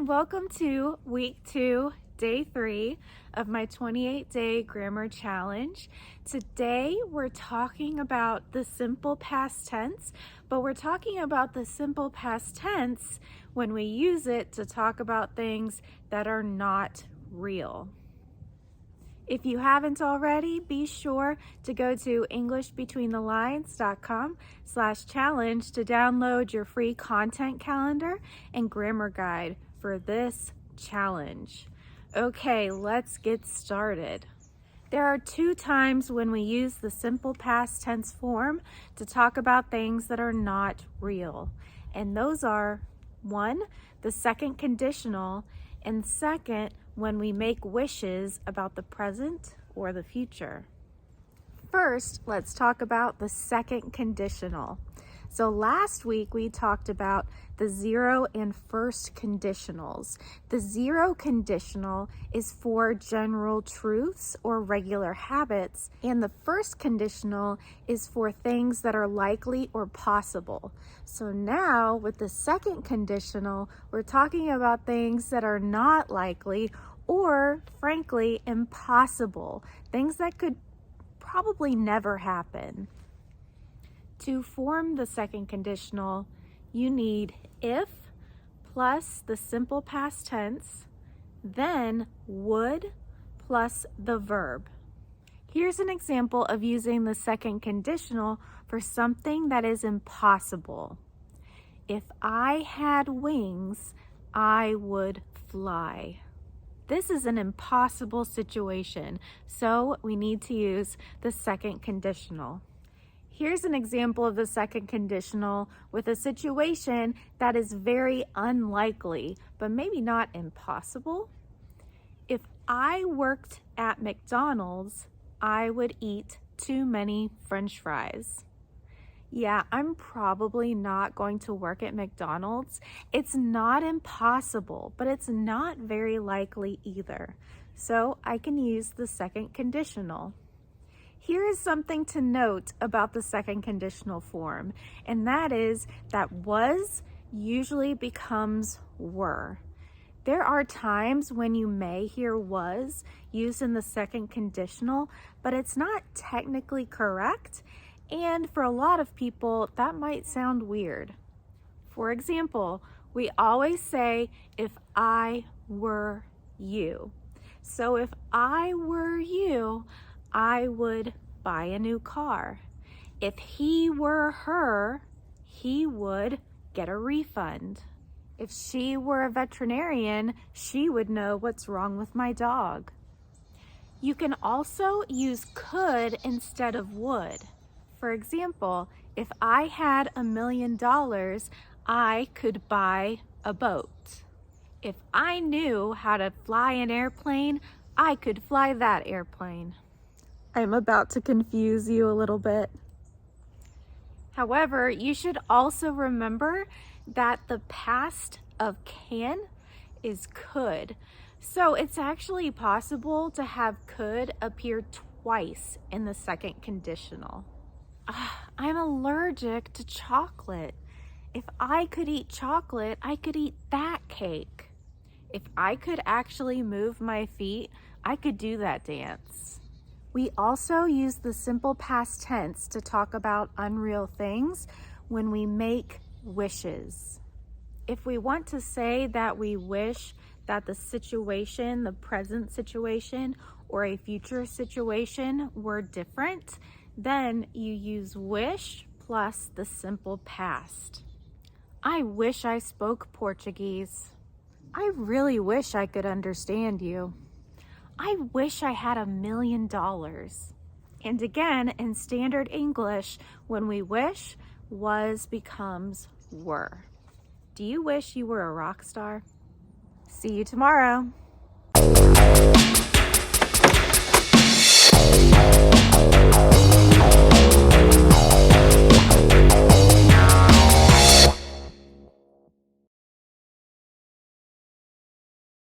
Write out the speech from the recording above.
everyone. Welcome to week 2, day 3 of my 28-day grammar challenge. Today we're talking about the simple past tense, but we're talking about the simple past tense when we use it to talk about things that are not real. If you haven't already, be sure to go to EnglishBetweenTheLines.com/challenge to download your free content calendar and grammar guide for this challenge. Okay, let's get started. There are 2 times when we use the simple past tense form to talk about things that are not real. And those are 1, the second conditional, and 2, when we make wishes about the present or the future. First, let's talk about the second conditional. So last week we talked about the 0 and first conditionals. The 0 conditional is for general truths or regular habits, and the first conditional is for things that are likely or possible. So now with the second conditional, we're talking about things that are not likely or, frankly, impossible, things that could probably never happen. To form the second conditional, you need if plus the simple past tense, then would plus the verb. Here's an example of using the second conditional for something that is impossible. If I had wings, I would fly. This is an impossible situation, so we need to use the second conditional. Here's an example of the second conditional with a situation that is very unlikely, but maybe not impossible. If I worked at McDonald's, I would eat too many French fries. Yeah, I'm probably not going to work at McDonald's. It's not impossible, but it's not very likely either. So I can use the second conditional. Here is something to note about the second conditional form, and that is that was usually becomes were. There are times when you may hear was used in the second conditional, but it's not technically correct, and for a lot of people, that might sound weird. For example, we always say, if I were you. So if I were you, I would buy a new car. If he were her, he would get a refund. If she were a veterinarian, she would know what's wrong with my dog. You can also use could instead of would. For example, if I had $1 million, I could buy a boat. If I knew how to fly an airplane, I could fly that airplane. I'm about to confuse you a little bit. However, you should also remember that the past of can is could. So it's actually possible to have could appear twice in the second conditional. I'm allergic to chocolate. If I could eat chocolate, I could eat that cake. If I could actually move my feet, I could do that dance. We also use the simple past tense to talk about unreal things when we make wishes. If we want to say that we wish that the situation, the present situation, or a future situation were different, then you use wish plus the simple past. I wish I spoke Portuguese. I really wish I could understand you. I wish I had $1 million. And again, in standard English, when we wish, was becomes were. Do you wish you were a rock star? See you tomorrow.